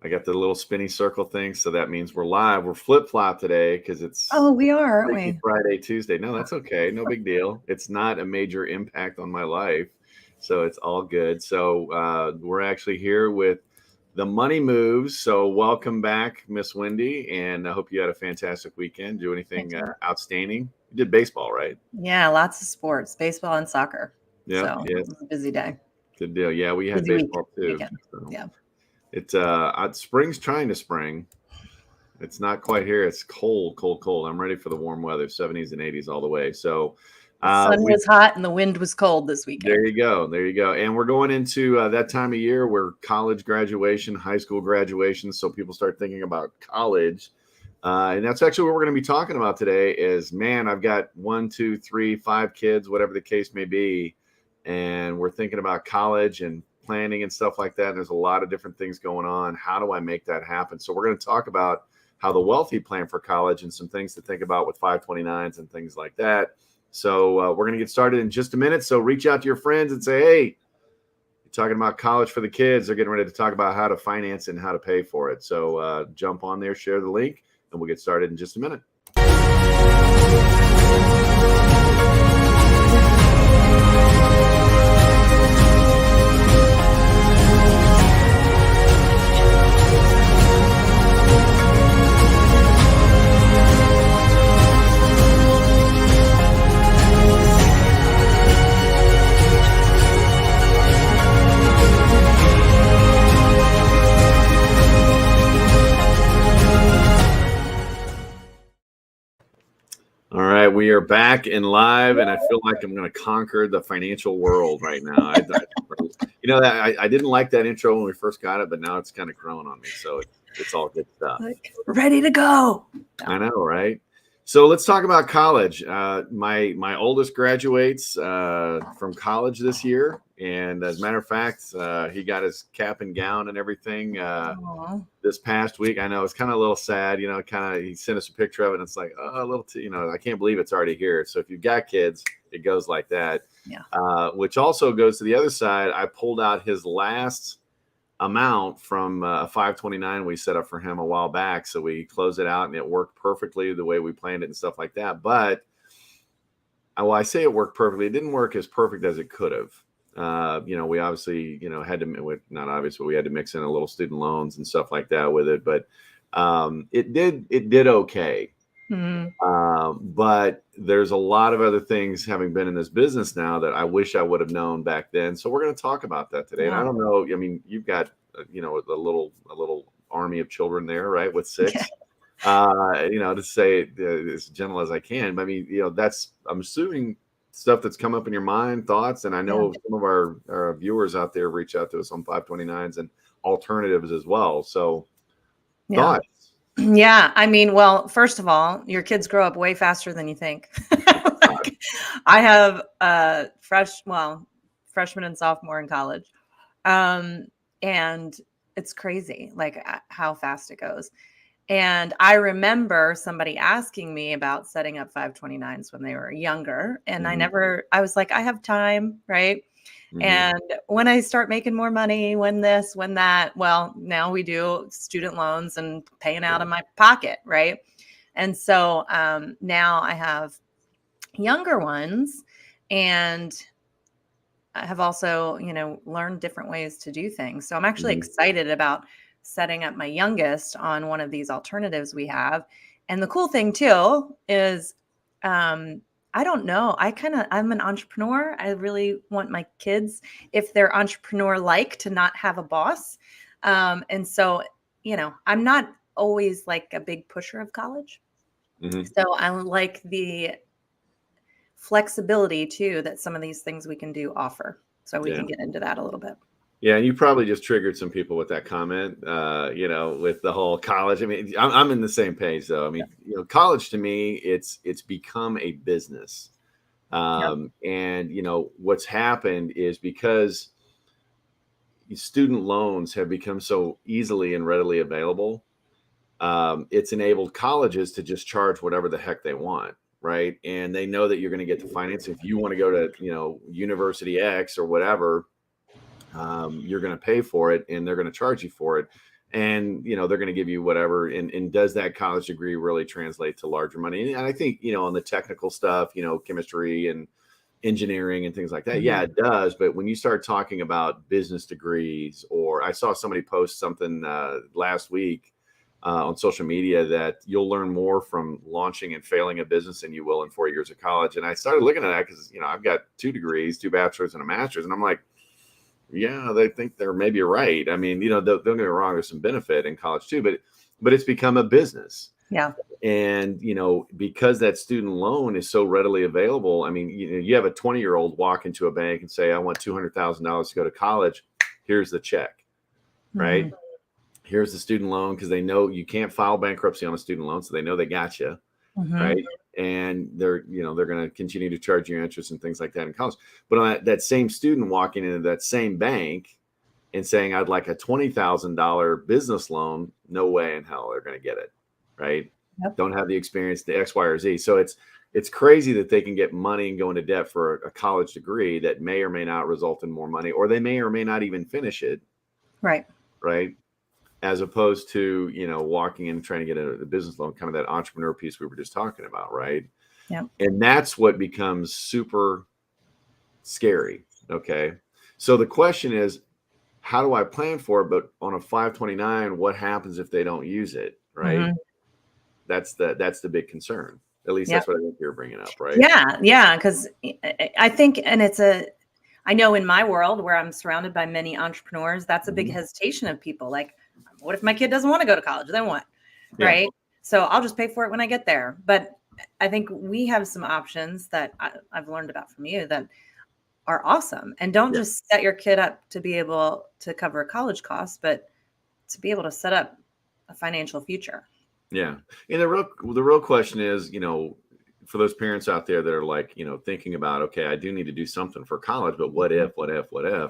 I got the little spinny circle thing, so that means we're live. We're flip-flop today because it's Oh, we are, aren't Freaky we? Friday, Tuesday. No, that's okay. No big deal. It's not a major impact on my life, so it's all good. So we're actually here with the Money Moves. So welcome back, Miss Wendy, and I hope you had a fantastic weekend. Do anything Thank you. outstanding? You did baseball, right? Yeah, lots of sports, baseball and soccer. Yep. So Yes. it was a busy day. Good deal. Yeah, we had Busy baseball too. weekend. So Yeah. it's spring's trying to spring. It's not quite here. It's cold, cold, cold. I'm ready for the warm weather, 70s and 80s all the way. So The sun was hot and the wind was cold this weekend. there you go. There you go. And we're going into that time of year where college graduation, high school graduation. So people start thinking about college. And that's actually what we're going to be talking about today is, man, I've got 1, 2, 3, 5 kids, whatever the case may be. And we're thinking about college and planning and stuff like that. And there's a lot of different things going on. How do I make that happen? So we're going to talk about how the wealthy plan for college and some things to think about with 529s and things like that. So we're going to get started in just a minute. So reach out to your friends and say, hey, you're talking about college for the kids. They're getting ready to talk about how to finance and how to pay for it. So jump on there, share the link, and we'll get started in just a minute. All right, we are back and live, and I feel like I'm going to conquer the financial world right now. I didn't like that intro when we first got it, but now it's kind of growing on me, so it's all good stuff. Like, ready to go. I know, right? So let's talk about college. My oldest graduates from college this year, and as a matter of fact, he got his cap and gown and everything this past week. I know it's kind of a little sad, he sent us a picture of it, and it's like, oh, a little, I can't believe it's already here. So if you've got kids, it goes like that. Yeah. Which also goes to the other side. I pulled out his last amount from a 529 we set up for him a while back. So we closed it out and it worked perfectly the way we planned it and stuff like that. But I say it worked perfectly. It didn't work as perfect as it could have. We obviously, had to, not obviously, we had to mix in a little student loans and stuff like that with it. But it did okay. Mm-hmm. But there's a lot of other things having been in this business now that I wish I would have known back then. So we're going to talk about that today. Yeah. And I don't know, you've got, a little army of children there, right? With 6, to say it as gentle as I can. But I mean, I'm assuming stuff that's come up in your mind, thoughts. And I know some of our viewers out there reach out to us on 529s and alternatives as well. So thoughts. Yeah. I mean, well, first of all, your kids grow up way faster than you think. I have freshman and sophomore in college. And it's crazy, like how fast it goes. And I remember somebody asking me about setting up 529s when they were younger. And I was like, I have time. Right. Mm-hmm. And when I start making more money, when this, when that, well, now we do student loans and paying out of my pocket. Right. And so now I have younger ones, and I have also, learned different ways to do things. So I'm actually excited about setting up my youngest on one of these alternatives we have. And the cool thing too is, I don't know. I'm an entrepreneur. I really want my kids, if they're entrepreneur-like, to not have a boss. And so, I'm not always like a big pusher of college. So I like the flexibility too that some of these things we can do offer. So we can get into that a little bit. Yeah, and you probably just triggered some people with that comment, with the whole college. I mean, I'm in the same page though. I mean, college to me, it's become a business. And what's happened is because student loans have become so easily and readily available, it's enabled colleges to just charge whatever the heck they want. Right. And they know that you're going to get the financing. If you want to go to, University X or whatever, you're going to pay for it and they're going to charge you for it. and they're going to give you whatever. And does that college degree really translate to larger money? And I think on the technical stuff, chemistry and engineering and things like that, yeah, it does. But when you start talking about business degrees, or I saw somebody post something last week on social media that you'll learn more from launching and failing a business than you will in 4 years of college. And I started looking at that because I've got 2 degrees, 2 bachelors and a master's, and I'm like, yeah, they think they're maybe right. I mean, don't get me wrong, there's some benefit in college too, but it's become a business. Yeah. And because that student loan is so readily available, I mean, you have a 20-year-old walk into a bank and say, I want $200,000 to go to college. Here's the check, right? Here's the student loan, because they know you can't file bankruptcy on a student loan, so they know they got you, right? And they're going to continue to charge you interest and things like that in college. But on that same student walking into that same bank and saying, I'd like a $20,000 business loan, no way in hell they're going to get it, right? Yep. Don't have the experience, the X, Y, or Z. So it's crazy that they can get money and go into debt for a college degree that may or may not result in more money, or they may or may not even finish it. Right. As opposed to, walking in and trying to get a business loan, kind of that entrepreneur piece we were just talking about. Right. Yeah. And that's what becomes super scary. Okay. So the question is, how do I plan for it? But on a 529, what happens if they don't use it? Right. That's the big concern. At least that's what I think you're bringing up. Right. Yeah. Yeah. Because I think, and I know in my world where I'm surrounded by many entrepreneurs, that's a big hesitation of people. Like, what if my kid doesn't want to go to college? Then what? Yeah. Right. So I'll just pay for it when I get there. But I think we have some options that I've learned about from you that are awesome. And don't just set your kid up to be able to cover college costs, but to be able to set up a financial future. Yeah. And the real question is, for those parents out there that are like, thinking about, okay, I do need to do something for college, but what if,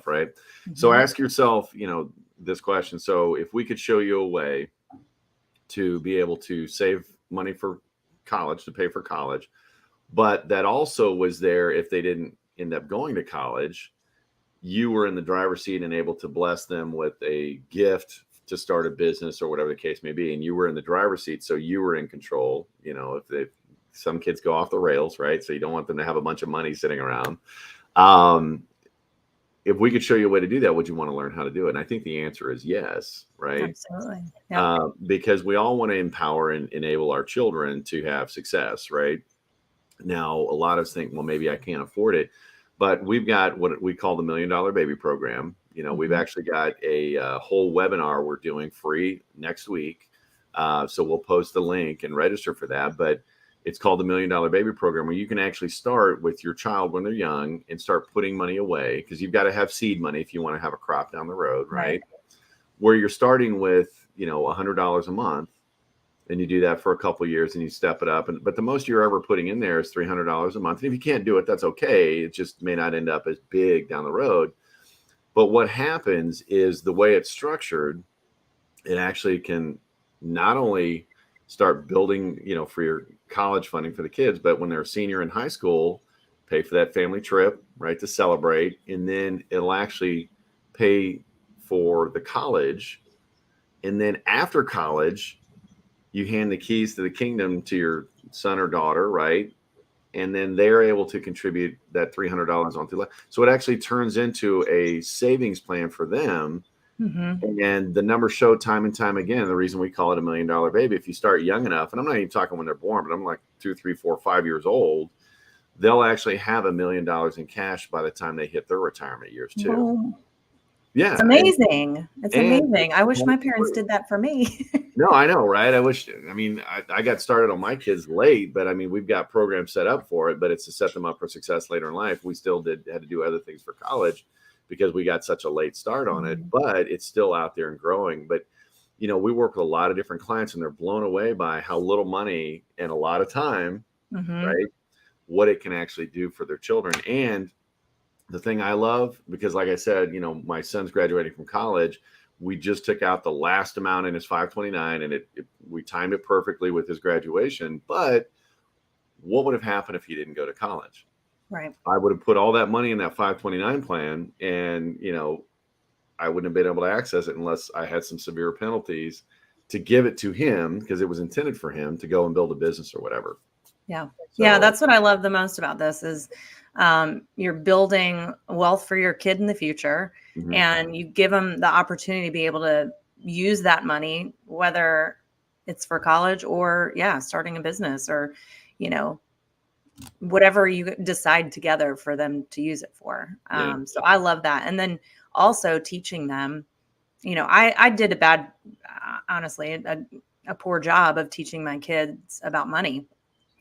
right? So ask yourself, this question. So if we could show you a way to be able to save money for college, to pay for college, but that also was there if they didn't end up going to college, you were in the driver's seat and able to bless them with a gift to start a business or whatever the case may be. And you were in the driver's seat, so you were in control. If some kids go off the rails, right? So you don't want them to have a bunch of money sitting around. If we could show you a way to do that, would you want to learn how to do it? And I think the answer is yes, right? Absolutely. Yeah. Because we all want to empower and enable our children to have success, right? Now, a lot of us think, well, maybe I can't afford it, but we've got what we call the $1 Million Baby Program. We've actually got a whole webinar we're doing free next week. So we'll post the link and register for that. But it's called the $1 Million Baby Program, where you can actually start with your child when they're young and start putting money away, because you've got to have seed money if you want to have a crop down the road, right? Where you're starting with, $100 a month, and you do that for a couple of years and you step it up. But the most you're ever putting in there is $300 a month. And if you can't do it, that's okay. It just may not end up as big down the road. But what happens is the way it's structured, it actually can not only start building, for your college funding for the kids, but when they're a senior in high school, pay for that family trip, right, to celebrate. And then it'll actually pay for the college. And then after college, you hand the keys to the kingdom to your son or daughter, right? And then they're able to contribute that $300 onto that. So it actually turns into a savings plan for them. And the numbers show time and time again, the reason we call it $1 Million Baby, if you start young enough, and I'm not even talking when they're born, but I'm like 2, 3, 4, 5 years old, they'll actually have $1 million in cash by the time they hit their retirement years too. Oh, yeah. It's amazing. It's amazing. I wish my parents did that for me. No, I know, right? I got started on my kids late, but we've got programs set up for it, but it's to set them up for success later in life. We still had to do other things for college because we got such a late start on it, but it's still out there and growing. But, we work with a lot of different clients, and they're blown away by how little money and a lot of time, right? What it can actually do for their children. And the thing I love, because like I said, my son's graduating from college, we just took out the last amount in his 529, and we timed it perfectly with his graduation. But what would have happened if he didn't go to college? Right. I would have put all that money in that 529 plan, and I wouldn't have been able to access it unless I had some severe penalties to give it to him because it was intended for him to go and build a business or whatever. Yeah. So, Yeah. That's what I love the most about this is you're building wealth for your kid in the future, mhm. and you give them the opportunity to be able to use that money, whether it's for college or starting a business or, whatever you decide together for them to use it for. Yeah. So I love that. And then also teaching them, I did a bad, honestly, a poor job of teaching my kids about money,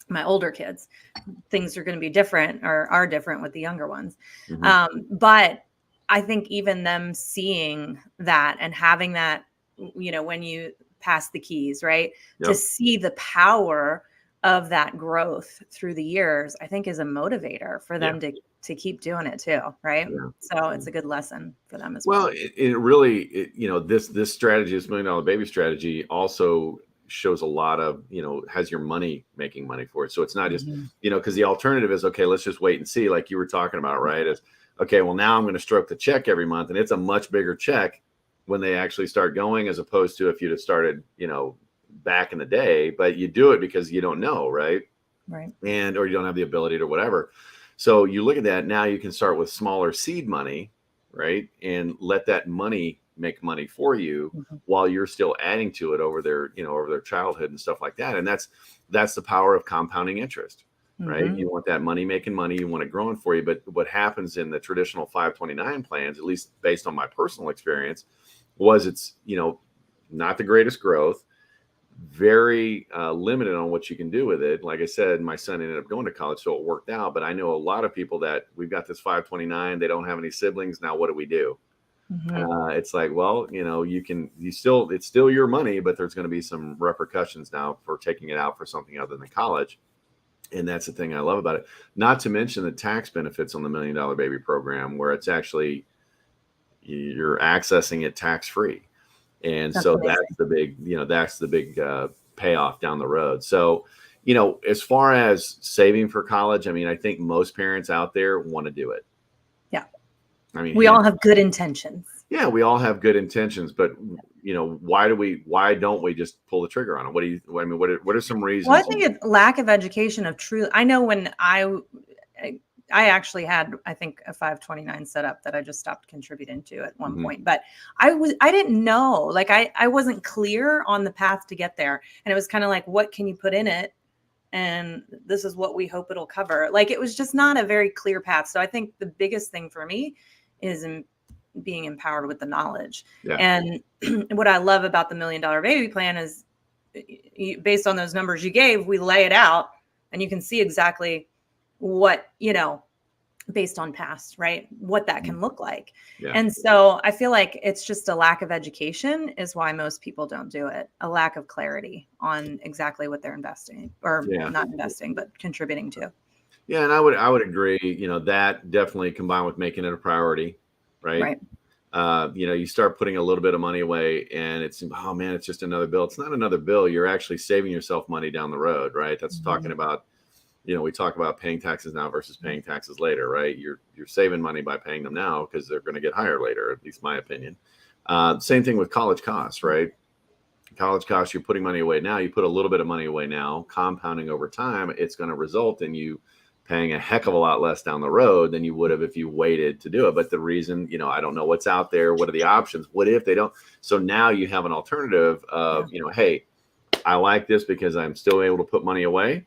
my older kids. Things are going to be different or are different with the younger ones. Mhm. But I think even them seeing that and having that, when you pass the keys, right, to Yep. see the power of that growth through the years, I think is a motivator for them to keep doing it too. Right. Yeah. So it's a good lesson for them as Well, well. it really, this strategy, this $1 million baby strategy also shows a lot of, has your money making money for it. So it's not just, Mhm. because the alternative is, okay, let's just wait and see, like you were talking about, right? Is, okay, well, now I'm going to stroke the check every month, and it's a much bigger check when they actually start going, as opposed to if you'd have started, back in the day, but you do it because you don't know, right? Right. Or you don't have the ability to whatever. So you look at that, now you can start with smaller seed money, right? And let that money make money for you Mhm. while you're still adding to it over their childhood and stuff like that. And that's the power of compounding interest, right? Mhm. You want that money making money, you want it growing for you. But what happens in the traditional 529 plans, at least based on my personal experience, was it's, not the greatest growth, very limited on what you can do with it. Like I said, my son ended up going to college, so it worked out. But I know a lot of people that we've got this 529, they don't have any siblings. Now, what do we do? Mhm. It's like, well, it's still your money, but there's going to be some repercussions now for taking it out for something other than college. And that's the thing I love about it. Not to mention the tax benefits on the $1 Million Baby program, where it's actually, you're accessing it tax free. And That's so amazing. that's the big payoff down the road. So, as far as saving for college, I mean, I think most parents out there want to do it. Yeah. I mean, We all have good intentions. yeah, we all have good intentions, but why don't we just pull the trigger on it? What are some Well, I reasons? think it's lack of education of truth. I know when I actually had, I think, a 529 set up that I just stopped contributing to at one Mhm. point, but I didn't know, like, I wasn't clear on the path to get there. And it was kind of like, what can you put in it? And this is what we hope it'll cover. Like, it was just not a very clear path. So I think the biggest thing for me is in being empowered with the knowledge. Yeah. And what I love about the $1 Million Baby plan is, based on those numbers you gave, we lay it out and you can see exactly what, based on past, right, what that can look like. Yeah. And so I feel like it's just a lack of education is why most people don't do it. A lack of clarity on exactly what they're investing, or Yeah. not investing, but contributing to. Yeah, and I would agree, that definitely combined with making it a priority, right? Right. You start putting a little bit of money away and it's, oh man, it's just another bill. It's not another bill. You're actually saving yourself money down the road, right? That's talking about, we talk about paying taxes now versus paying taxes later, right? You're saving money by paying them now because they're going to get higher later, at least my opinion. Same thing with college costs, right? College costs, you're putting money away now. You put a little bit of money away now, compounding over time, it's going to result in you paying a heck of a lot less down the road than you would have if you waited to do it. But the reason, I don't know what's out there. What are the options? What if they don't? So now you have an alternative of, hey, I like this because I'm still able to put money away.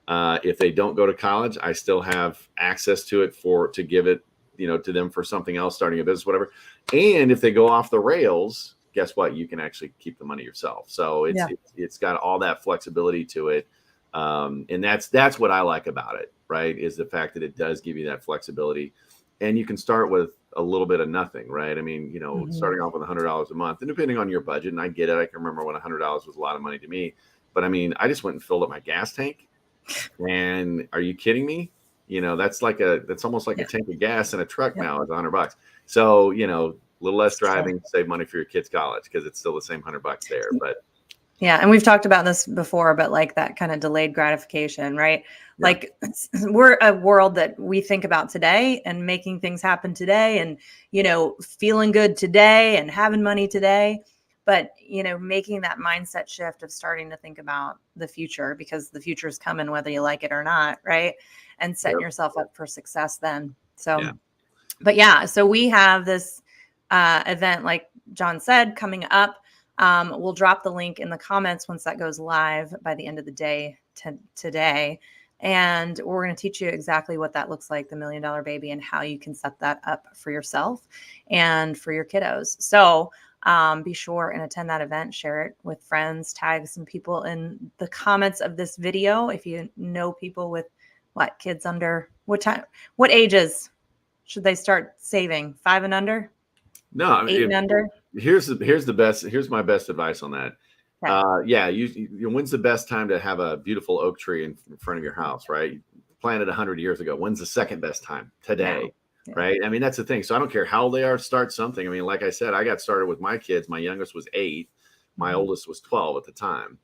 If they don't go to college, I still have access to it to give it, to them for something else, starting a business, whatever. And if they go off the rails, guess what? You can actually keep the money yourself. So it's got all that flexibility to it. And that's what I like about it, right? Is the fact that it does give you that flexibility, and you can start with a little bit of nothing, right? I mean, starting off with $100 a month, and depending on your budget, and I get it. I can remember when $100 was a lot of money to me, but I mean, I just went and filled up my gas tank. And are you kidding me? That's almost like a tank of gas in a truck now is $100. So, a little less driving, save money for your kids' college because it's still the same $100 there. But Yeah. And we've talked about this before, but like that kind of delayed gratification, right? Yeah. Like we're a world that we think about today and making things happen today and, feeling good today and having money today. But, making that mindset shift of starting to think about the future because the future is coming, whether you like it or not. Right. And setting Yep. yourself up for success then. So, Yeah. but yeah, so we have this event, like John said, coming up. We'll drop the link in the comments once that goes live by the end of the day today. And we're going to teach you exactly what that looks like, the $1 Million Baby, and how you can set that up for yourself and for your kiddos. So be sure and attend that event, share it with friends, tag some people in the comments of this video. If you know people with kids under what ages should they start saving? 5 and under? No, I mean, 8 and under? here's my best advice on that. Okay. Yeah, when's the best time to have a beautiful oak tree in front of your house, right? You planted 100 years ago. When's the second best time? Today, Yeah. right? I mean, that's the thing. So I don't care how old they are, start something. I mean, like I said, I got started with my kids. My youngest was 8. My oldest was 12 at the time.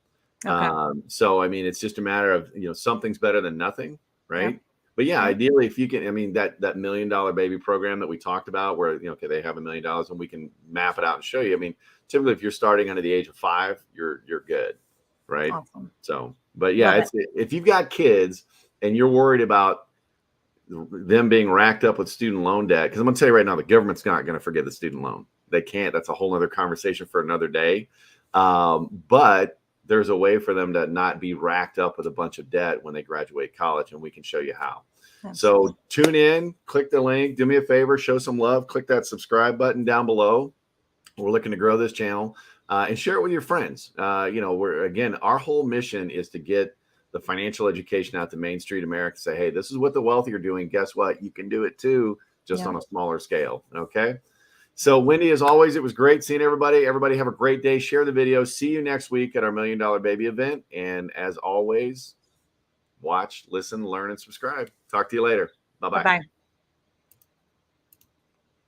Okay. So, I mean, it's just a matter of, something's better than nothing, right? Yep. But yeah, Yep. ideally, if you can, I mean, that $1 Million Baby program that we talked about, where okay, they have $1 million and we can map it out and show you. I mean, typically, if you're starting under the age of 5, you're good, right? Awesome. So, but yeah, Love if you've got kids and you're worried about them being racked up with student loan debt, because I'm going to tell you right now, the government's not going to forgive the student loan. They can't. That's a whole other conversation for another day. But there's a way for them to not be racked up with a bunch of debt when they graduate college, and we can show you how. Absolutely. So tune in, click the link, do me a favor, show some love, click that subscribe button down below. We're looking to grow this channel and share it with your friends. Our whole mission is to get the financial education out to Main Street America. Say, hey, this is what the wealthy are doing. Guess what? You can do it too, just on a smaller scale. Okay. So Wendy, as always, it was great seeing everybody. Everybody have a great day. Share the video. See you next week at our $1 Million Baby event. And as always, watch, listen, learn, and subscribe. Talk to you later. Bye-bye. Bye-bye.